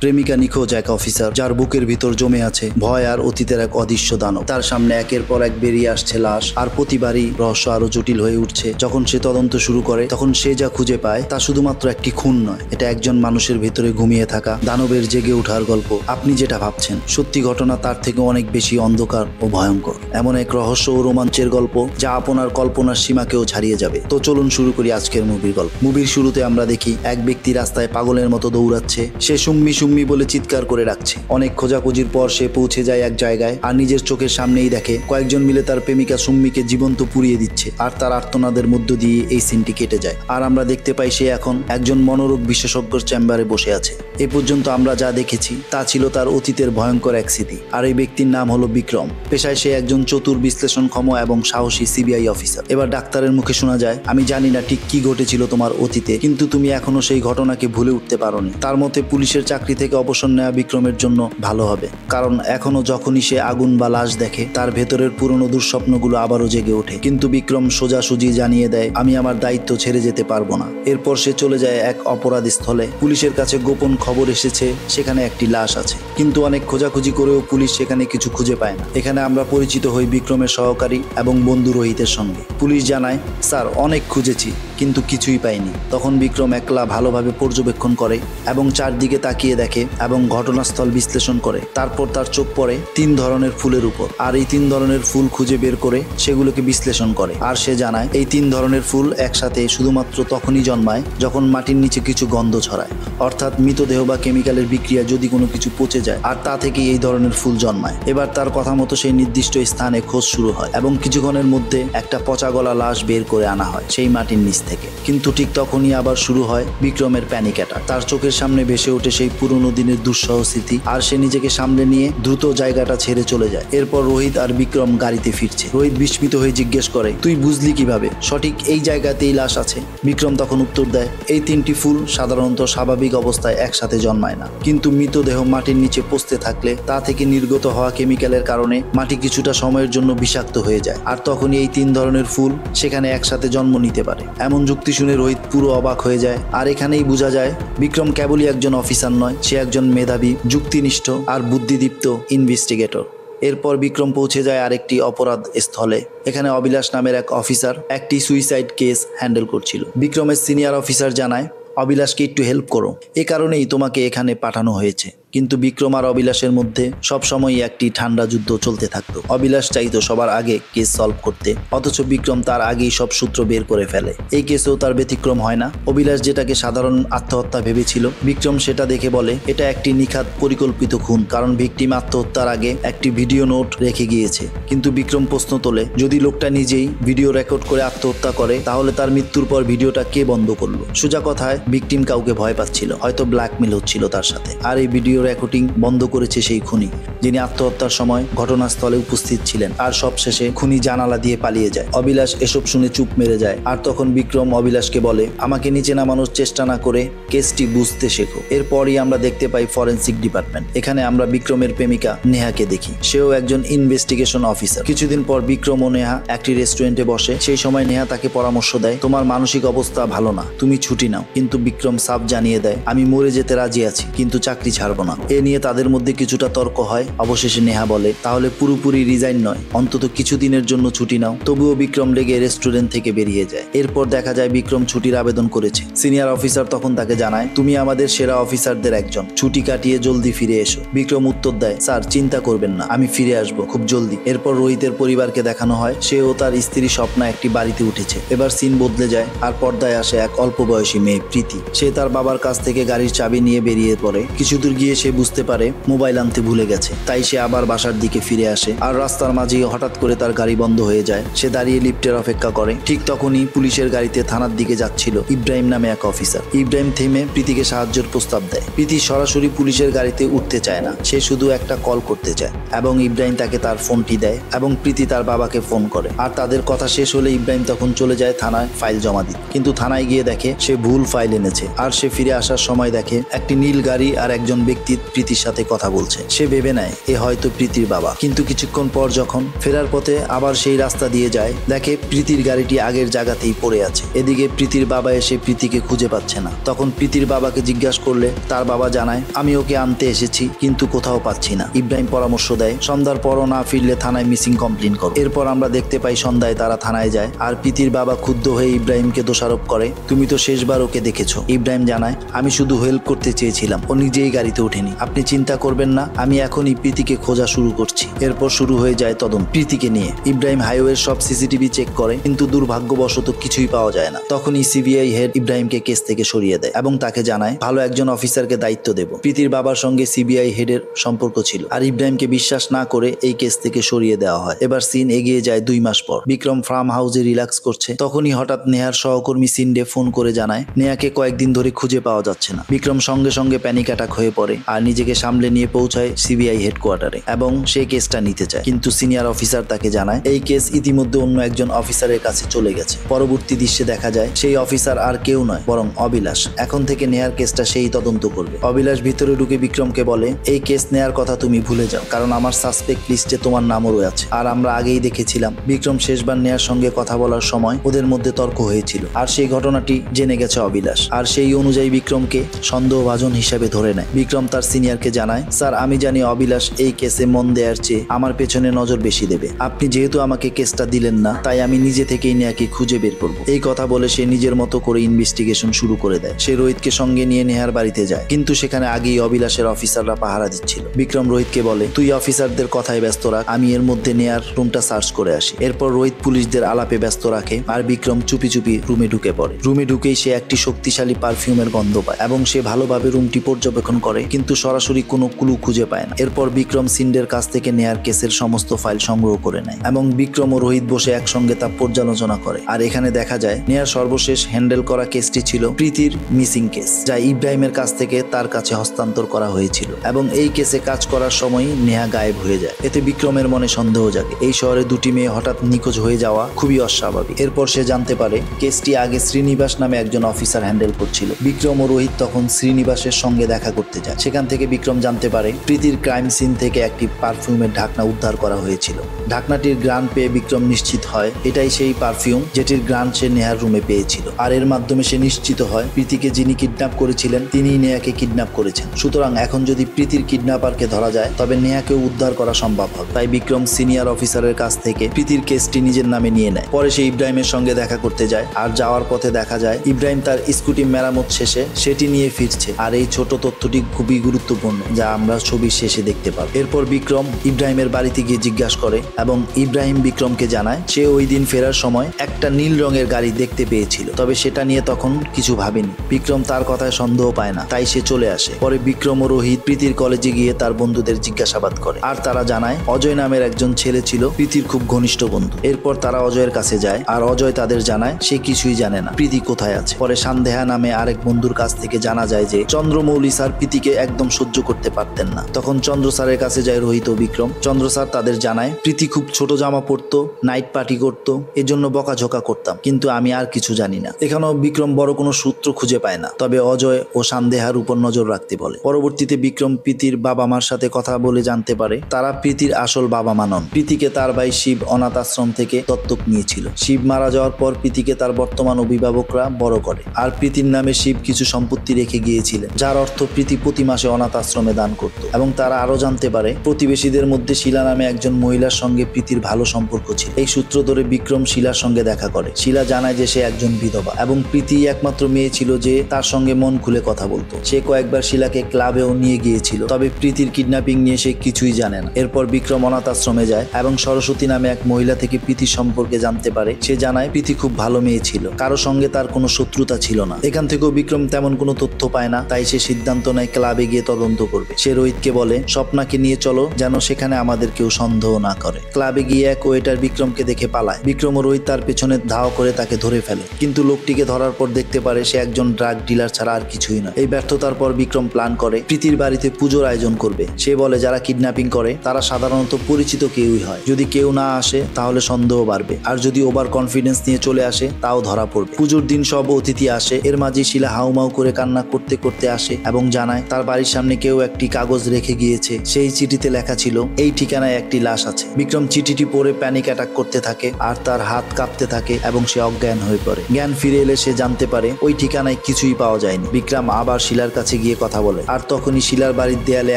প্রেমিকা নিখোঁজ এক অফিসার, যার বুকের ভিতর জমে আছে ভয় আর অতীতের এক অদৃশ্য দানব। তার সামনে একের পর এক বেরিয়ে আসছে লাশ, আর প্রতিবারই রহস্য আরো জটিল হয়ে উঠছে। যখন সে তদন্ত শুরু করে তখন সে যা খুঁজে পায় তা শুধুমাত্র একটি খুন নয়, এটা একজন মানুষের ভেতরে ঘুমিয়ে থাকা দানবের জেগে ওঠার গল্প। আপনি যেটা ভাবছেন সত্যি ঘটনা তার থেকে অনেক বেশি অন্ধকার ও ভয়ঙ্কর। এমন এক রহস্য ও রোমাঞ্চের গল্প যা আপনার কল্পনার সীমাকেও ছাড়িয়ে যাবে। তো চলুন শুরু করি আজকের মুভির গল্প। মুভির শুরুতে আমরা দেখি এক ব্যক্তি রাস্তায় পাগলের মতো দৌড়াচ্ছে। সে সুম্মি সুম্মি বলে চিৎকার করে ডাকছে। অনেক খোঁজাখুঁজির পর সে পৌঁছে যায় এক জায়গায়, আর নিজের চোখের সামনেই দেখে কয়েকজন মিলে তার প্রেমিকা সুম্মিকে জীবন্ত পুড়িয়ে দিচ্ছে। আর তার আর্তনাদের মধ্য দিয়ে এই সিনটি কেটে যায়। আর আমরা দেখতে পাই সে এখন একজন মনোরোগ বিশেষজ্ঞর চেম্বারে বসে আছে। এ পর্যন্ত আমরা যা দেখেছি তা ছিল তার অতীতের ভয়ঙ্কর এক স্মৃতি। আর এই ব্যক্তির নাম হলো বিক্রম। পেশায় সে একজন চতুর, বিশ্লেষণক্ষম এবং সাহসী সিবিআই অফিসার। এবার ডাক্তারের মুখে শোনা যায়, আমি জানি না ঠিক কি ঘটেছিল তোমার অতীতে, কিন্তু তুমি এখনো সেই ঘটনাকে ভুলে উঠতে পারোনি। তার মতে পুলিশের চাকরি থেকে অবসর নেওয়া বিক্রমের জন্য ভালো হবে, কারণ এখনো যখনই সে আগুন বা লাশ দেখে তার ভেতরের পুরনো দুঃস্বপ্নগুলো আবারও জেগে ওঠে। কিন্তু বিক্রম সোজাসুজি জানিয়ে দেয়, আমি আমার দায়িত্ব ছেড়ে যেতে পারবো না। এরপর সে চলে যায় এক অপরাধ স্থলে। পুলিশের কাছে গোপন খবর এসেছে সেখানে একটি লাশ আছে, কিন্তু অনেক খোঁজাখুঁজি করেও পুলিশ সেখানে কিছু খুঁজে পায় না। এখানে আমরা পরিচিত হই বিক্রমের সহকারী এবং বন্ধু রোহিতের সঙ্গে। পুলিশ জানায়, স্যার অনেক খুঁজেছি কিন্তু কিছুই পাইনি। তখন বিক্রম একলা ভালোভাবে পর্যবেক্ষণ করে এবং চারদিকে তাকিয়ে দেখে এবং ঘটনাস্থল বিশ্লেষণ করে। তারপর তার চোখ পড়ে 3 ধরনের ফুলের উপর, আর এই 3 ধরনের ফুল খুঁজে বের করে সেগুলোকে বিশ্লেষণ করে। আর সে জানায় এই 3 ধরনের ফুল একসাথে শুধুমাত্র তখনই জন্মায় যখন মাটির নিচে কিছু গন্ধ ছড়ায়, অর্থাৎ মৃতদেহ বা কেমিক্যালের বিক্রিয়া যদি কোনো কিছু পচে যায়, আর তা থেকে এই ধরনের ফুল জন্মায়। এবার তার কথা মতো সেই নির্দিষ্ট স্থানে খোঁজ শুরু হয় এবং কিছুক্ষণের মধ্যে একটা পচা গলা লাশ বের করে আনা হয় সেই মাটির নিচ থেকে। কিন্তু ঠিক তখনই আবার শুরু হয় বিক্রমের প্যানিক অ্যাটাক। তার চোখের সামনে ভেসে ওঠে সেই পুরনো দিনের দুঃসহ স্মৃতি, আর সে নিজেকে সামলে নিয়ে দ্রুত জায়গাটা ছেড়ে চলে যায়। এরপর রোহিত আর বিক্রম গাড়িতে ফিরছে। রোহিত বিস্মিত হয়ে জিজ্ঞেস করে, তুই বুঝলি কিভাবে সঠিক এই জায়গাতেই লাশ আছে? বিক্রম তখন উত্তর দেয়, এই 3টি ফুল সাধারণত স্বাভাবিক অবস্থায় একসাথে জন্মায় না, কিন্তু মৃতদেহ মাটির নিচে পচতে থাকলে তা থেকে নির্গত হওয়া কেমিক্যালের কারণে মাটি কিছুটা সময়ের জন্য বিষাক্ত হয়ে যায়, আর তখনই এই 3 ধরনের ফুল সেখানে একসাথে জন্ম নিতে পারে। এমন যুক্তি শুনে রোহিত পুরো অবাক হয়ে যায়। আর এখানেই বোঝা যায় বিক্রম কেবলই একজন অফিসার নয়, সে একজন মেধাবী, যুক্তিনিষ্ঠ আর বুদ্ধিদীপ্ত ইনভেস্টিগেটর। এরপর বিক্রম পৌঁছে যায় আরেকটি অপরাধ স্থলে। এখানে অবিলাস নামের এক অফিসার একটি সুইসাইড কেস হ্যান্ডেল করছিল। বিক্রমের সিনিয়র অফিসার জানায়, অবিলাসকে একটু হেল্প করো, এ কারণেই তোমাকে এখানে পাঠানো হয়েছে। কিন্তু বিক্রম আর অবিলাসের মধ্যে সবসময় একটি ঠান্ডা যুদ্ধ চলতে থাকতো। অবিলাস চাইতো সবার আগে কেস সলভ করতে, অথচ বিক্রম তার আগেই সব সূত্র বের করে ফেলে। এই কেসেও তার ব্যতিক্রম হয় না। অবিলাস যেটাকে সাধারণ আত্মহত্যা ভেবেছিল, বিক্রম সেটা দেখে বলে এটা একটি নিখাত পরিকল্পিত খুন, কারণ ভিকটিম আত্মহত্যার আগে একটি ভিডিও নোট রেখে গিয়েছে। কিন্তু বিক্রম প্রশ্ন তোলে, যদি লোকটা নিজেই ভিডিও রেকর্ড করে আত্মহত্যা করে তাহলে তার মৃত্যুর পর ভিডিওটা কে বন্ধ করলো? সোজা কথায় ভিকটিম কাউকে ভয় পাচ্ছিল, হয়তো ব্ল্যাকমেল হচ্ছিল তার সাথে। আর এই ভিডিও রেকর্ডিং বন্ধ করেছে সেই খুনি, যিনি আত্মহত্যার সময় ঘটনাস্থলে উপস্থিত ছিলেন। আর সবশেষে খুনি জানালা দিয়ে পালিয়ে যায়। অবিলাস এসব শুনে চুপ মেরে যায়। আর তখন বিক্রম অবিলাসকে বলে, আমাকে নিচে নামানোর চেষ্টা না করে কেসটি বুঝতে শেখো। এরপরই আমরা দেখতে পাই ফরেন্সিক ডিপার্টমেন্ট। এখানে আমরা বিক্রমের প্রেমিকা নেহাকে দেখি। সেও একজন ইনভেস্টিগেশন অফিসার। কিছুদিন পর বিক্রম ও নেহা একটি রেস্টুরেন্টে বসে। সেই সময় নেহা তাকে পরামর্শ দেয়, তোমার মানসিক অবস্থা ভালো না, তুমি ছুটি নাও। কিন্তু বিক্রম সাফ জানিয়ে দেয়, আমি মরে যেতে রাজি আছি, কিন্তু চাকরি ছাড়বো না। এ নিয়ে তাদের মধ্যে কিছুটা তর্ক হয়। অবশেষে নেহা বলে, তাহলে পুরোপুরি রিজাইন নয়, অন্তত কিছুদিনের জন্য ছুটি নাও। তবুও বিক্রম রেগে রেস্টুরেন্ট থেকে বেরিয়ে যায়। এরপর দেখা যায় বিক্রম ছুটির আবেদন করেছে। সিনিয়র অফিসার তখন তাকে জানায়, তুমি আমাদের সেরা অফিসারদের একজন, ছুটি কাটিয়ে জলদি ফিরে এসো। বিক্রম উত্তর দেয়, স্যার চিন্তা করবেন না, আমি ফিরে আসবো খুব জলদি। এরপর রোহিতের পরিবারকে দেখানো হয়। সে ও তার স্ত্রী স্বপ্না একটি বাড়িতে উঠেছে। এবার সিন বদলে যায়, আর পর্দায় আসে এক অল্প বয়সী মেয়ে প্রীতি। সে তার বাবার কাছ থেকে গাড়ির চাবি নিয়ে বেরিয়ে পড়ে। কিছু দূর গিয়ে সে বুঝতে পারে মোবাইল আনতে ভুলে গেছে, তাই সে আবার বাসার দিকে ফিরে আসে। আর রাস্তার মাঝেই হঠাৎ করে তার গাড়ি বন্ধ হয়ে যায়। সে দাঁড়িয়ে লিফটের অপেক্ষা করে। ঠিক তখনই পুলিশের গাড়িতে থানার দিকে যাচ্ছিল ইব্রাহিম নামে এক অফিসার। ইব্রাহিম থেমে প্রীতিকে সাহায্যের প্রস্তাব দেয়। প্রীতি সরাসরি পুলিশের গাড়িতে উঠতে চায় না, সে শুধু একটা কল করতে চায় এবং ইব্রাহিম তাকে তার ফোনটি দেয় এবং প্রীতি তার বাবাকে ফোন করে। আর তাদের কথা শেষ হলে ইব্রাহিম তখন চলে যায় থানায় ফাইল জমা দিতে। কিন্তু থানায় গিয়ে দেখে সে ভুল ফাইল এনেছে। আর সে ফিরে আসার সময় দেখে একটি নীল গাড়ি আর একজন ব্যক্তি ব্যক্তি প্রীতির সাথে কথা বলছে। সে ভেবে নেয় এ হয়তো প্রীতির বাবা, কিন্তু কিছুক্ষণ পর যখন ফেরার পথে আবার সেই রাস্তা দিয়ে যায়, দেখে প্রীতির গাড়িটি আগের জায়গাতেই পড়ে আছে। এদিকে প্রীতির বাবা এসে প্রীতিকে খুঁজে পাচ্ছে না। তখন প্রীতির বাবাকে জিজ্ঞাসা করলে তার বাবা জানায়, আমি ওকে আনতে এসেছি কিন্তু কোথাও পাচ্ছি না। ইব্রাহিম পরামর্শ দেয়, সন্ধ্যার পরও না ফিরলে থানায় মিসিং কমপ্লেন করো। এরপর আমরা দেখতে পাই সন্ধ্যায় তারা থানায় যায়, আর প্রীতির বাবা ক্ষুব্ধ হয়ে ইব্রাহিমকে দোষারোপ করে, তুমি তো শেষবার ওকে দেখেছো। ইব্রাহিম জানায়, আমি শুধু হেল্প করতে চেয়েছিলাম, ও নিজেই গাড়িতে ওঠেনি। আপনি চিন্তা করবেন না, আমি এখনই প্রীতিকে খোঁজা শুরু করছি। এরপর শুরু হয়ে যায় তদন্ত প্রীতিকে নিয়ে। ইব্রাহিম হাইওয়ের সব সিসিটিভি চেক করে, কিন্তু দুর্ভাগ্যবশত কিছুই পাওয়া যায় না। তখনই সিবিআই হেড ইব্রাহিমকে কেস থেকে সরিয়ে দেয় এবং তাকে জানায় ভালো একজন অফিসারকে দায়িত্ব দেব। প্রীতির বাবার সঙ্গে সিবিআই হেডের সম্পর্ক ছিল, আর ইব্রাহিমকে বিশ্বাস না করে এই কেস থেকে সরিয়ে দেওয়া হয়। এবার সিন এগিয়ে যায় 2 মাস পর। বিক্রম ফার্ম হাউসে রিল্যাক্স করছে, তখনই হঠাৎ নেহার সহকর্মী সিন্ডে ফোন করে জানায় নেহাকে কয়েকদিন ধরে খুঁজে পাওয়া যাচ্ছে না। বিক্রম সঙ্গে সঙ্গে প্যানিক অ্যাটাক হয়ে পড়ে আর নিজেকে সামলে নিয়ে পৌঁছায় সিবিআই হেডকোয়ার্টারে এবং সে কেসটা নিতে চায়, কিন্তু সিনিয়র অফিসার তাকে জানায় এই কেস ইতিমধ্যে অন্য একজন অফিসারের কাছে চলে গেছে। পরবর্তী দৃশ্যে দেখা যায় সেই অফিসার আর কেউ নয় বরং অবিলাস। এখন থেকে নেহার কেসটা সেই তদন্ত করবে। অবিলাস ভিতরে ঢুকে বিক্রমকে বলে, এই কেস নেয়ার কথা তুমি ভুলে যাও, কারণ আমার সাসপেক্ট লিস্টে তোমার নামও রয়েছে, আর আমরা আগেই দেখেছিলাম বিক্রম শেষবার নেহার সঙ্গে কথা বলার সময় ওদের মধ্যে তর্ক হয়েছিল, আর সেই ঘটনাটি জেনে গেছে অবিলাস, আর সেই অনুযায়ী বিক্রমকে সন্দেহভাজন হিসেবে ধরে নেয়। বিক্রম তার সিনিয়রকে জানায়, স্যার আমি জানি অবিলাস এই কেসে মন দেওয়ার চেয়ে আমার পেছনে নজর বেশি দেবে। আপনি যেহেতু আমাকে কেসটা দিলেন না, তাই আমি নিজে থেকেই নেহাকে খুঁজে বের করব। এই কথা বলে সে নিজের মতো করে ইনভেস্টিগেশন শুরু করে দেয়। সে রোহিতকে সঙ্গে নিয়ে নেহার বাড়িতে যায়, কিন্তু সেখানে আগেই অবিলাসের অফিসাররা পাহারা দিচ্ছিল। বিক্রম রোহিতকে বলে, তুই অফিসারদের কথায় ব্যস্ত রাখ, আমি এর মধ্যে নেহার রুমটা সার্চ করে আসি। এরপর রোহিত পুলিশদের আলাপে ব্যস্ত রাখে, আর বিক্রম চুপি চুপি রুমে ঢুকে পড়ে। রুমে ঢুকেই সে একটি শক্তিশালী পারফিউমের গন্ধ পায় এবং সে ভালোভাবে রুমটি পর্যবেক্ষণ করে, কিন্তু সরাসরি কোনো ক্লু খুঁজে পায় না। এরপর বিক্রম সিন্ডের কাছ থেকে নেহার কেসের সমস্ত ফাইল সংগ্রহ করে নেয় এবং বিক্রম ও রোহিত বসে একসঙ্গে তা পর্যালোচনা করে। আর এখানে দেখা যায় নেহার সর্বশেষ হ্যান্ডেল করা কেসটি ছিল প্রীতির মিসিং কেস, যা ইব্রাহিমের কাছ থেকে তার কাছে হস্তান্তর করা হয়েছিল, এবং এই কেসে কাজ করার সময় নেহা গায়েব হয়ে যায়। এতে বিক্রমের মনে সন্দেহ জাগে, এই শহরে দুটি মেয়ে হঠাৎ নিখোঁজ হয়ে যাওয়া খুবই অস্বাভাবিক। এরপর সে জানতে পারে কেসটি আগে শ্রীনিবাস নামে একজন অফিসার হ্যান্ডেল করছিল। বিক্রম ও রোহিত তখন শ্রীনিবাসের সঙ্গে দেখা করতে যায়। সেখান থেকে বিক্রম জানতে পারে প্রীতির ক্রাইম সিন থেকে একটি পারফিউমের ঢাকনা উদ্ধার করা হয়েছিল। ঢাকনাটির গ্রান পেয়ে বিক্রম নিশ্চিত হয় এটাই সেই পারফিউম যেটির গ্রান সে নেহার রুমে পেয়েছিল, আর এর মাধ্যমে সে নিশ্চিত হয় প্রীতিকে যিনি কিডন্যাপ করেছিলেন তিনিই নেহাকে কিডন্যাপ করেছেন। সুতরাং এখন যদি প্রীতির কিডন্যাপারকে ধরা যায় তবে নেহাকেও উদ্ধার করা সম্ভব হবে। তাই বিক্রম সিনিয়র অফিসারের কাছ থেকে প্রীতির কেসটি নিজের নামে নিয়ে নেয়। পরে সে ইব্রাহিমের সঙ্গে দেখা করতে যায়, আর যাওয়ার পথে দেখা যায় ইব্রাহিম তার স্কুটি মেরামত শেষে সেটি নিয়ে ফিরছে। আর এই ছোট তথ্যটি খুবই গুরুত্বপূর্ণ, যা আমরা ছবির শেষে দেখতে পাবো। এরপর বিক্রম ইব্রাহিমের বাড়িতে গিয়ে জিজ্ঞাসা করে এবং ইব্রাহিম বিক্রমকে জানায় সে ওই দিন ফেরার সময় একটা নীল রঙের গাড়ি দেখতে পেয়েছিল, তবে সেটা নিয়ে তখন কিছু ভাবেনি। বিক্রম তার কথায় সন্দেহ পায় না, তাই সে চলে আসে। পরে বিক্রম ও রোহিত প্রীতির কলেজে গিয়ে তার বন্ধুদের জিজ্ঞাসাবাদ করে, আর তারা জানায় অজয় নামের একজন ছেলে ছিল প্রীতির খুব ঘনিষ্ঠ বন্ধু। এরপর তারা অজয়ের কাছে যায়, আর অজয় তাদের জানায় সে কিছুই জানে না প্রীতি কোথায় আছে। পরে সান্দেহা নামে আরেক বন্ধুর কাছ থেকে জানা যায় যে চন্দ্রমৌলি স্যার প্রীতিকে একদম সহ্য করতে পারতেন না। তখন চন্দ্র স্যারের কাছে যায় রোহিত ও বিক্রম। চন্দ্র স্যার তাদের জানায় প্রীতি খুব ছোট জামা পরতো, নাইট পার্টি করতো, এজন্য বকাঝকা করতাম, কিন্তু আমি আর কিছু জানি না। এখানেও বিক্রম বড় কোনো সূত্র খুঁজে পায় না, তবে অজয় ও সান্দেহার উপর নজর রাখতে বলে। পরবর্তীতে বিক্রম প্রীতির বাবা মার সাথে কথা বলে জানতে পারে তারা প্রীতির আসল বাবা মা নন। প্রীতিকে তার ভাই শিব অনাথ আশ্রম থেকে দত্তক নিয়েছিল। শিব মারা যাওয়ার পর প্রীতিকে তার বর্তমান অভিভাবকরা বড় করে, আর প্রীতির নামে শিব কিছু সম্পত্তি রেখে গিয়েছিলেন, যার অর্থ প্রীতি প্রতি মাসে অনাথ আশ্রমে দান করত। এবং তারা আরো জানতে পারে প্রতিবেশীদের মধ্যে শিলা নামে একজন মহিলার সঙ্গে প্রীতির ভালো সম্পর্ক ছিল। এই সূত্র ধরে বিক্রম শিলার সঙ্গে দেখা করে। শিলা জানায় যে সে একজন বিধবা এবং প্রীতি একমাত্র মেয়ে ছিল যে তার সঙ্গে মন খুলে কথা বলতো। সে কয়েকবার শিলাকে ক্লাবেও নিয়ে গিয়েছিল, তবে প্রীতির কিডন্যাপিং নিয়ে সে কিছুই জানে না। এরপর বিক্রম অনাথ আশ্রমে যায় এবং সরস্বতী নামে এক মহিলা থেকে প্রীতির সম্পর্কে জানতে পারে। সে জানায় প্রীতি খুব ভালো মেয়ে ছিল, কারো সঙ্গে তার কোনো শত্রুতা ছিল না। এখান থেকেও বিক্রম তেমন কোনো তথ্য পায় না, তাই সে সিদ্ধান্ত নেয় ক্লাবে গিয়ে তদন্ত করবে। সে রোহিতকে বলে স্বপ্নাকে নিয়ে চলো, যেন সেখানে আমাদের কেউ সন্দেহ না করে। ক্লাবে গিয়ে এক ওয়েটার বিক্রমকে দেখে পালায়। বিক্রম ও রোহিত তার পেছনে ধাওয়া করে তাকে ধরে ফেলে, কিন্তু লোকটিকে ধরার পর দেখতে পারে সে একজন ড্রাগ ডিলার ছাড়া আর কিছুই নয়। এই ব্যর্থতার পর বিক্রম প্ল্যান করে প্রীতির বাড়িতে পুজোর আয়োজন করবে। সে বলে যারা কিডন্যাপিং করে তারা সাধারণত পরিচিত কেউই হয়, যদি কেউ না আসে তাহলে সন্দেহ বাড়বে, আর যদি ওভার কনফিডেন্স নিয়ে চলে আসে তাও ধরা পড়বে। পুজোর দিন সব অতিথি আসে, এর মাঝে শিলা হাউমাউ করে কান্না করতে করতে আসে এবং জানায় তার বাড়ি বাড়ির সামনে কেউ একটি কাগজ রেখে গিয়েছে। সেই চিঠিতে লেখা ছিল এই ঠিকানায় একটি লাশ আছে। বিক্রম চিঠিটি পড়ে প্যানিক অ্যাটাক করতে থাকে আর তার হাত কাঁপতে থাকে এবং সে অজ্ঞান হয়ে পড়ে। জ্ঞান ফিরে এলে সে জানতে পারে ওই ঠিকানায় কিছুই পাওয়া যায়নি। বিক্রম আবার শিলার কাছে গিয়ে কথা বলে, আর তখনই শিলার বাড়ির দেয়ালে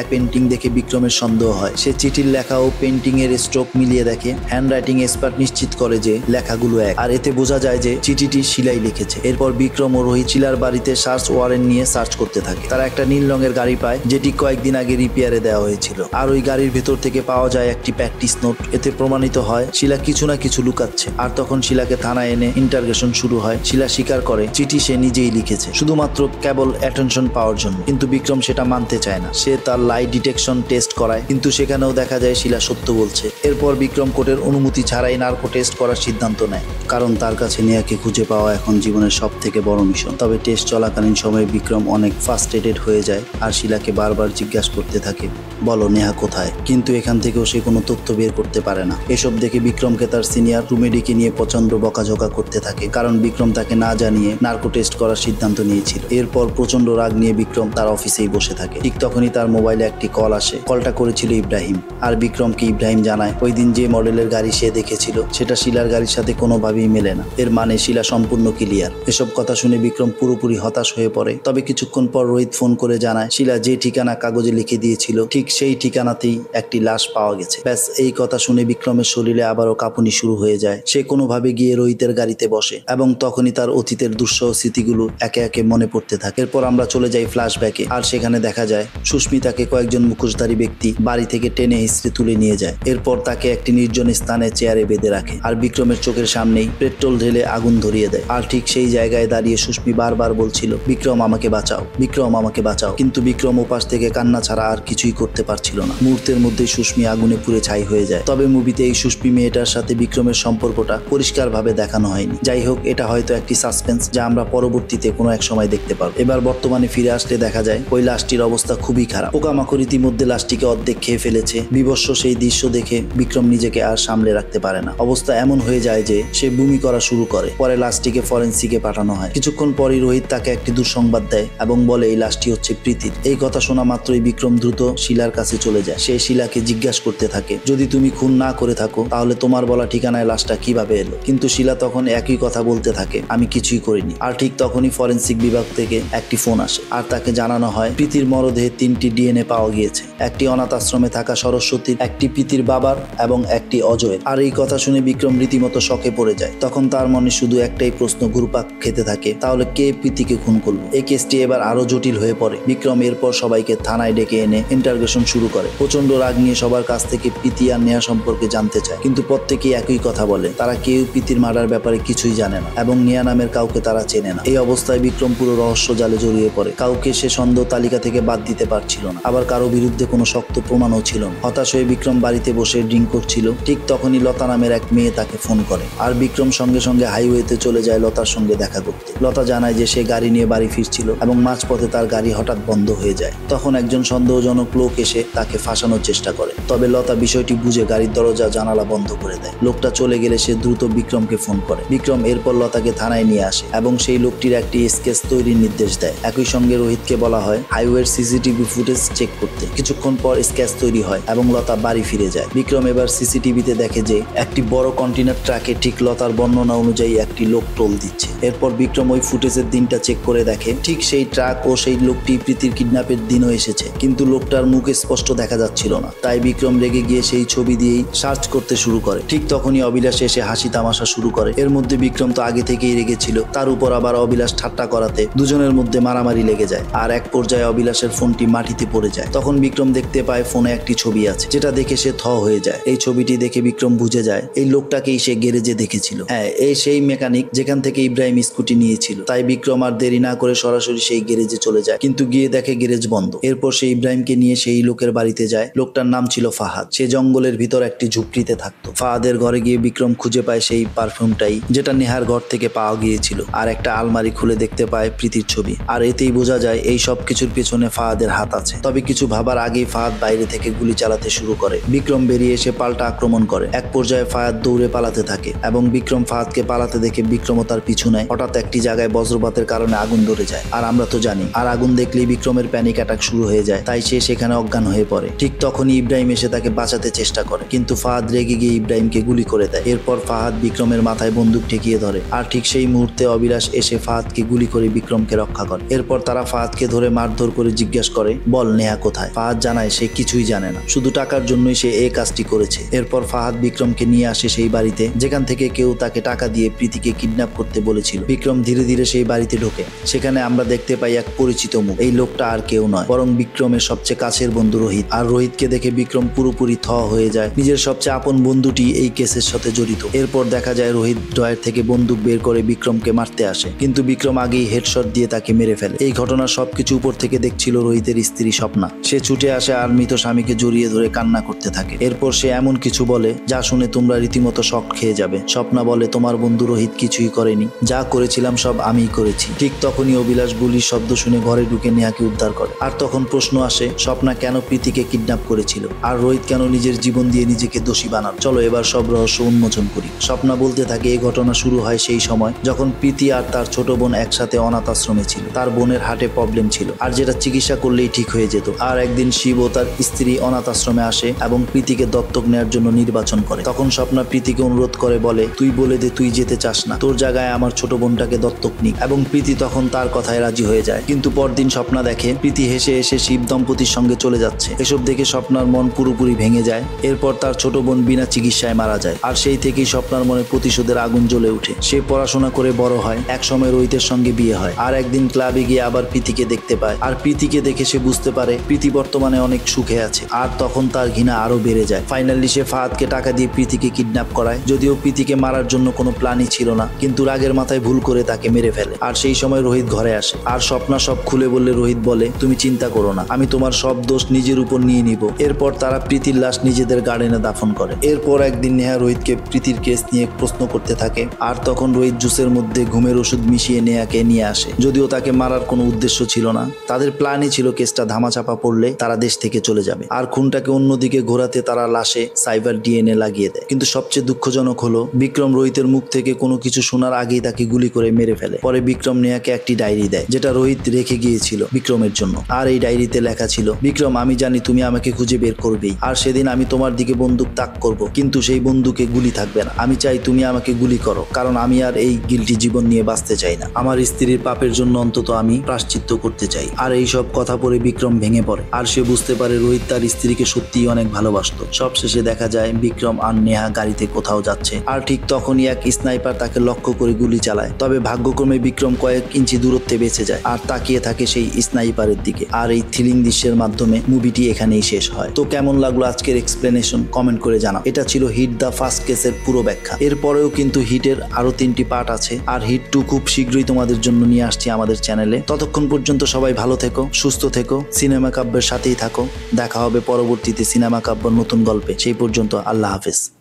এক পেন্টিং দেখে বিক্রমের সন্দেহ হয়। সে চিঠির লেখা ও পেন্টিং এর স্ট্রোক মিলিয়ে দেখে। হ্যান্ডরাইটিং এক্সপার্ট নিশ্চিত করে যে লেখাগুলো এক, আর এতে বোঝা যায় যে চিঠিটি শিলাই লিখেছে। এরপর বিক্রম ও রোহিত শিলার বাড়িতে সার্চ ওয়ারেন্ট নিয়ে সার্চ করতে থাকে। তারা একটা নীল রঙের গাড়ি পায় যেটি কয়েকদিন আগে রিপেয়ারে দেওয়া হয়েছিল, আর ওই গাড়ির ভেতর থেকে পাওয়া যায় একটি প্র্যাকটিস নোট। এতে প্রমাণিত হয় শিলা কিছু না কিছু লুকাচ্ছে। আর তখন শিলাকে থানায় এনে ইন্টারোগেশন শুরু হয়। শিলা স্বীকার করে চিঠি সে নিজেই লিখেছে, শুধুমাত্র কেবল অ্যাটেনশন পাওয়ার জন্য। কিন্তু বিক্রম সেটা মানতে চায় না। সে তার লাই ডিটেকশন টেস্ট করায়, কিন্তু সেখানেও দেখা যায় শিলা সত্য বলছে। এরপর বিক্রম কোর্টের অনুমতি ছাড়াই নার্কো টেস্ট করার সিদ্ধান্ত নেয়, কারণ তার কাছে নেহাকে খুঁজে পাওয়া এখন জীবনের সব থেকে বড় মিশন। তবে টেস্ট চলাকালীন সময়ে বিক্রম অনেক ফ্রাস্ট্রেটেড হয়ে যায় আর শিলাকে বারবার জিজ্ঞাসা করতে থাকে, বলো নেহা কোথায়? কিন্তু এখান থেকেও সে কোনো তথ্য বের করতে পারে না। এসব দেখে বিক্রমকে তার সিনিয়র রুমে ডেকে নিয়ে প্রচন্ড বকাঝকা করতে থাকে, কারণ বিক্রম তাকে না জানিয়ে নার্কো টেস্ট করার সিদ্ধান্ত নিয়েছিল। এরপর প্রচন্ড রাগ নিয়ে বিক্রম তার অফিসেই বসে থাকে। ঠিক তখনই তার মোবাইলে একটি কল আসে। কলটা করেছিল ইব্রাহিম, আর বিক্রমকে ইব্রাহিম জানায় ওই দিন যে মডেলের গাড়ি সে দেখেছিল সেটা শিলার গাড়ির সাথে কোনোভাবেই মেলে না। এর মানে শিলা সম্পূর্ণ ক্লিয়ার। এসব কথা শুনে বিক্রম পুরোপুরি হতাশ হয়ে পড়ে। তবে কিছুক্ষণ পর রোহিত ফোন করে জানায় শিলা যে ঠিকানা কাগজে লিখে দিয়েছিল ঠিক সেই ঠিকানাতেই একটি লাশ পাওয়া গেছে। ব্যাস, এই কথা শুনে বিক্রমের শরীরে আবারও কাঁপুনি শুরু হয়ে যায়। সে কোনোভাবে গিয়ে রোহিতের গাড়িতে বসে এবং তখনই তার অতীতের দুঃসহ স্মৃতিগুলো একে একে মনে পড়তে থাকে। এরপর আমরা চলে যাই ফ্ল্যাশব্যাকে, আর সেখানে দেখা যায় সুস্মিতাকে কয়েকজন মুখোশধারী ব্যক্তি বাড়ি থেকে টেনে হিস্ট্রি তুলে নিয়ে যায়। এরপর তাকে একটি নির্জন স্থানে চেয়ারে বেঁধে রাখে আর বিক্রমের চোখের সামনেই পেট্রোল ঢেলে আগুন ধরিয়ে দেয়। আর ঠিক সেই জায়গায় দাঁড়িয়ে সুস্মি বারবার বলছিল, বিক্রম আমাকে বাঁচাও, বিক্রম আমাকে বাঁচাও। কিন্তু বিক্রম ওপাশ থেকে কান্না ছাড়া আর কিছুই করতে পারছিল না। মুহূর্তের মধ্যে সুস্মি আগুনে পুড়ে ছাই হয়ে যায়। তবে মুভিতে এই সুস্মি মেয়েটার সাথে বিক্রমের সম্পর্কটা পরিষ্কারভাবে দেখানো হয়নি। যাই হোক, এটা হয়তো একটি সাসপেন্স যা আমরা পরবর্তীতে কোনো এক সময় দেখতে পারবো। এবার বর্তমানে ফিরে আসলে দেখা যায় ওই লাশটির অবস্থা খুবই খারাপ। পোকামাকড় ইতিমধ্যে লাশটিকে অর্ধেক খেয়ে ফেলেছে। বিভৎস সেই দৃশ্য দেখে বিক্রম নিজেকে আর সামলে রাখতে পারে না। অবস্থা এমন হয়ে যায় যে সে বমি করা শুরু করে। পরে লাশটিকে ফরেন্সিকে পাঠানো হয়। কিছুক্ষণ পরই রোহিত তাকে একটি দুঃসংবাদ দেয় এবং বলে এই লাশটি হচ্ছে প্রীতির। এই কথা শোনা মাত্রই বিক্রম দ্রুত শিলার কাছে চলে যায়। সে শিলাকে জিজ্ঞাসা করতে থাকে, যদি তুমি খুন না করে থাকো তাহলে তোমার বলা ঠিকানায় লাশটা কিভাবে এলো? কিন্তু শিলা তখন একই কথা বলতে থাকে, আমি কিছুই করিনি। আর ঠিক তখনই ফরেন্সিক বিভাগ থেকে একটি ফোন আসে আর তাকে জানানো হয় প্রীতির মরদেহে 3টি ডিএনএ পাওয়া গিয়েছে। একটি অনাথ আশ্রমে থাকা সরস্বতীর, একটি প্রীতির বাবার এবং একটি অজয়ের। আর এই কথা শুনে বিক্রম রীতিমতো শকে পড়ে যায়। তখন তার মনে শুধু একটাই প্রশ্ন ঘুরপাক খেতে থাকে, তাহলে কে প্রীতিকে খুন করলো? এই কেসটি এবার আরো জটিল হয়ে পড়ে। বিক্রম এরপর সবাইকে থানায় ডেকে এনে ইন্টারোগেশন শুরু করে। প্রচন্ড রাগ নিয়ে সবার কাছ থেকে প্রীতি আর নেহা সম্পর্কে জানতে চায়, কিন্তু প্রত্যেকেই একই কথা বলে, তারা কেউ প্রীতির মার্ডার ব্যাপারে কিছুই জানে না এবং নেহা নামের কাউকে তারা চেনে না। এই অবস্থায় বিক্রম পুরো রহস্য জালে জড়িয়ে পড়ে। কাউকে সে সন্দেহ তালিকা থেকে বাদ দিতে পারছিল না, আবার কারো বিরুদ্ধে কোনো শক্ত প্রমাণও ছিল না। হতাশ হয়ে বিক্রম বাড়িতে বসে ড্রিঙ্ক করছিল। ঠিক তখনই লতা নামের এক মেয়ে তাকে ফোন করে আর বিক্রম সঙ্গে সঙ্গে হাইওয়েতে চলে যায় লতার সঙ্গে দেখা করতে। লতা জানায় যে সে গাড়ি নিয়ে বাড়ি ফিরছিল এবং মাঝপথে তার গাড়ি হঠাৎ বন্ধ হয়ে যায়। তখন একজন সন্দেহজনক লোক এসে তাকে ফাঁসানোর চেষ্টা করে। তবে লতা বিষয়টি বুঝে গাড়ির দরজা জানালা বন্ধ করে দেয়। লোকটা চলে গেলে সে দ্রুত বিক্রমকে ফোন করে। বিক্রম এরপর লতাকে থানায় নিয়ে আসে এবং সেই লোকটির একটি স্কেচ তৈরির নির্দেশ দেয়। একই সঙ্গে রোহিতকে বলা হয় হাইওয়ের সিসিটিভি ফুটেজ চেক করতে। কিছুক্ষণ পর স্কেচ তৈরি হয় এবং লতা বাড়ি ফিরে যায়। বিক্রম এবার সিসিটিভিতে দেখে যে একটি বড় কন্টেনার ট্রাকে ঠিক লতার বর্ণনা অনুযায়ী একটি লোক টোল দিচ্ছে। এরপর বিক্রম ওই ফুটেজের দিনটা চেক করে দেখে ঠিক সেই ট্রাক ও সেই লোকটি প্রীতির কিডন্যাপের দিনও এসেছে, কিন্তু লোকটার মুখ স্পষ্ট দেখা যাচ্ছিল না। তাই বিক্রম রেগে গিয়ে সেই ছবি দিয়েই সার্চ করতে শুরু করে। ঠিক তখনই অবিলাস এসে হাসি তামাশা শুরু করে। এর মধ্যে বিক্রম তো আগে থেকেই রেগেছিল, তার উপর আবার অবিলাস ঠাট্টা করাতে দুজনের মধ্যে মারামারি লেগে যায় আর এক পর্যায়ে অবিলাসের ফোনটি মাটিতে পড়ে যায়। তখন বিক্রম দেখতে পায় ফোনে একটি ছবি আছে, যেটা দেখে সে থ হয়ে যায়। এই ছবিটি দেখে বিক্রম বুঝে যায় এই লোকটাকেই সে গ্যারেজে দেখেছিল। হ্যাঁ, এই সেই মেকানিক যেখান থেকে ইব্রাহিম স্কুটি নিয়েছিল। তাই বিক্রম আর দেরি না করে সরাসরি সেই গ্যারেজে চলে যায়, কিন্তু গিয়ে দেখে গ্যারেজ বন্ধ। এরপর সে ইব্রাহিমকে নিয়ে সেই লোকের বাড়িতে যায়। লোকটার নাম ছিল ফাহাদ। সে জঙ্গলের ভিতর একটি ঝুপড়িতে থাকতো। ফাহাদের ঘরে গিয়ে বিক্রম খুঁজে পায় সেই পারফিউমটাই যেটা নেহার ঘর থেকে পাওয়া গিয়েছিল, আর একটা আলমারি খুলে দেখতে পায় প্রীতির ছবি। আর এতেই বোঝা যায় এই সব কিছুর পেছনে ফাহাদের হাত আছে। তবে কিছু ভাবার আগেই ফাহাদ বাইরে থেকে গুলি চালাতে শুরু করে। বিক্রম বেরিয়ে এসে পাল্টা আক্রমণ করে। এক পর্যায়ে ফাহাদ দৌড়ে পালাতে থাকে এবং বিক্রম ফাহাদকে পালাতে দেখে বিক্রমও তার পিছু নেয়। হঠাৎ একটি জায়গায় বজ্রপাতের কারণে আগুন ধরে যায়, আর আমরা তো জানি আর আগুন দেখলেই বিক্রমের প্যানিক অ্যাটাক শুরু হয়ে যায়, তাই সে সেখানে অজ্ঞান হয়ে পড়ে। ঠিক তখনই ইব্রাহিম এসে তাকে বাঁচাতে চেষ্টা করে, কিন্তু ফাহাদ রেগে গিয়ে ইব্রাহিমকে গুলি করে দেয়। এরপর ফাহাদ বিক্রমের মাথায় বন্দুক ঠেকিয়ে ধরে, আর ঠিক সেই মুহূর্তে অবিলাস এসে ফাহাদকে গুলি করে বিক্রমকে রক্ষা করে। এরপর তারা ফাহাদকে ধরে মারধর করে জিজ্ঞাসা করে, বল নেহা কোথায়? ফাহাদ জানায় সে কিছুই জানে না, শুধু টাকার জন্যই সে এই কাজটি করেছে। এরপর ফাহাদ বিক্রমকে নিয়ে আসে সেই বাড়িতে যেখান থেকে কেউ তাকে টাকা দিয়ে প্রীতিকে কিডন্যাপ করতে বলেছিল। বিক্রম ধীরে ধীরে সেই বাড়িতে ঢোকে। সেখানে আমরা দেখতে পাই এক পরিচিত মুখ। এই লোকটা আর কেউ নয়, বরং বিক্রমের সবচেয়ে কাছের বন্ধু রোহিত। আর রোহিতকে দেখে বিক্রম পুরোপুরি থ হয়ে যায়, নিজের সবচেয়ে আপন বন্ধুটি এই কেসের সাথে জড়িত। এরপর দেখা যায় রোহিত ড্রয়ার থেকে বন্দুক বের করে বিক্রমকে মারতে আসে, কিন্তু বিক্রম আগেই হেডশট দিয়ে তাকে মেরে ফেলে। এই ঘটনার সবকিছু উপর থেকে দেখছিল রোহিতের স্ত্রী স্বপ্না। সে ছুটে আসে আর মৃত স্বামীকে জড়িয়ে ধরে কান্না করতে থাকে। এরপর সে এমন কিছু বলে যা শুনে তোমরা রীতিমতো শক খেয়ে যাবে। স্বপ্না বলে, তোমার বন্ধু রোহিত কিছুই করেনি, যা করেছিলাম সব আমিই করেছি। ঠিক তখনই অবিলাস গুলির শব্দ শুনে ঘরে ঢুকে নেহাকে উদ্ধার করে। আর তখন প্রশ্ন আসে, স্বপ্না কেন প্রীতিকে কিডন্যাপ করেছিল, আর রোহিত কেন নিজের জীবন দিয়ে নিজেকে দোষী বানাল? চলো এবার সব রহস্য উন্মোচন করি। স্বপ্না বলতে থাকে, এই ঘটনা শুরু হয় সেই সময় যখন প্রীতি আর তার ছোট বোন একসাথে অনাথ আশ্রমে ছিল। তার বোনের হার্টে প্রবলেম ছিল, আর যেটা চিকিৎসা করলেই ঠিক হয়ে যেত। আর একদিন শিব ও তার স্ত্রী অনাথ আশ্রমে আসে এবং প্রীতিকে দত্তক নেওয়ার জন্য নির্বাচন করে। তখন স্বপ্না প্রীতিকে অনুরোধ করে, বলে, তুই বলে দে তুই যেতে চাস না, তোর জায়গায় আমার ছোট বোনটাকে দত্তক নিক। এবং প্রীতি তখন তার কথায় রাজি হয়ে যায়। কিন্তু পরদিন স্বপ্না দেখে প্রীতি হেসে এসে শিব দম্পতির সঙ্গে চলে যাচ্ছে। এসব দেখে স্বপ্নার মন পুরোপুরি ভেঙে যায়। এরপর তার ছোট বোন বিনা চিকিৎসায় মারা যায়। আর সেই থেকেই স্বপ্নার মনে প্রতিশোধের আগুন জ্বলে ওঠে। সে পড়াশোনা করে বড় হয়, একসময় রোহিতের সঙ্গে বিয়ে হয়। আর একদিন ক্লাবে গিয়ে আবার প্রীতিকে দেখতে পায়। আর প্রীতিকে দেখে সে বুঝতে পারে প্রীতি বর্তমানে অনেক সুখে আছে। আর তখন তার ঘৃণা আরো বেড়ে যায়। ফাইনালি সে ফাহাদকে টাকা দিয়ে প্রীতিকে কিডন্যাপ করায়, যদিও প্রীতিকে মারার জন্য কোনো প্ল্যানই ছিল না, কিন্তু রাগের মাথায় ভুল করে তাকে মেরে ফেলে। আর সেই সময় রোহিত ঘরে আসে। আর স্বপ্না সব খুলে বললে রোহিত বলে, তুমি চিন্তা করো না, আমি তোমার সব দোষ নিজের উপর নিয়ে নিব। এরপর তারা প্রীতির লাশ নিজেদের গার্ডেনে দাফন করে। এরপর একদিন নেহা রোহিতকে প্রীতির কেস নিয়ে প্রশ্ন করতে থাকে। আর তখন রোহিত জুসের মধ্যে ঘুমের ওষুধ মিশিয়ে নেহাকে নিয়ে আসে, যদিও তাকে মারার কোনো উদ্দেশ্য ছিল না। তাদের প্ল্যানই ছিল কেসটা ধামাচাপা পড়লে তারা দেশ থেকে চলে যাবে। আর খুনটাকে অন্যদিকে ঘোরাতে তারা লাশে সাইবার ডিএনএ লাগিয়ে দেয়। কিন্তু সবচেয়ে দুঃখজনক হলো বিক্রম রোহিতের মুখ থেকে কোনো কিছু শোনার আগেই তাকে গুলি করে মেরে ফেলে। পরে বিক্রম নেহাকে একটি ডায়েরি দেয়, যেটা রোহিত রেখে গিয়েছিল বিক্রমের জন্য। আর এই ডায়েরিতে লেখা ছিল, বিক্রম, আমি জানি তুমি আমাকে খুঁজে বের করবেই, আর সেদিন আমি তোমার দিকে বন্দুক তাক করব, কিন্তু সেই বন্দুকে গুলি থাকবে না। আমি চাই তুমি আমাকে গুলি করো, কারণ আমি আর এই গিল্টি জীবন নিয়ে বাঁচতে চাই না। আমার স্ত্রীর পাপের জন্য অন্তত আমি প্রায়শ্চিত্ত করতে চাই। আর এই সব কথা পরে বিক্রম ভেঙে পড়ে। আর সে বুঝতে পারে রোহিত তার স্ত্রীকে সত্যিই অনেক ভালোবাসতো। সবশেষে দেখা যায় বিক্রম আর নেহা গাড়িতে কোথাও যাচ্ছে। আর ঠিক তখনই এক স্নাইপার তাকে লক্ষ্য করে গুলি চালায়। তবে ভাগ্যক্রমে বিক্রম কয়েক ইঞ্চি দূরত্বে বেঁচে যায় আর তাকিয়ে থাকে সেই স্নাইপারের দিকে। আর এই থ্রিলিং দৃশ্যের মাধ্যমে মুভিটি এখানেই শেষ হয়। তো কেমন লাগলো আজকের এক্সপ্লেনেশন কমেন্ট করে জানাও। এটা ছিল হিট দ্য ফার্স্ট কেসের পুরো ব্যাখ্যা। এরপরেও কিন্তু হিটের আরো 3টি পার্ট আছে। আর হিট 2 খুব শীঘ্রই তোমাদের জন্য নিয়ে আসছি আমাদের চ্যানেলে। ততক্ষণ পর্যন্ত সবাই ভালো থেকো, সুস্থ থেকো, সিনেমা কাব্যের সাথেই থাকো। দেখা হবে পরবর্তীতে সিনেমা কাব্যের নতুন গল্পে। সেই পর্যন্ত আল্লাহ হাফেজ।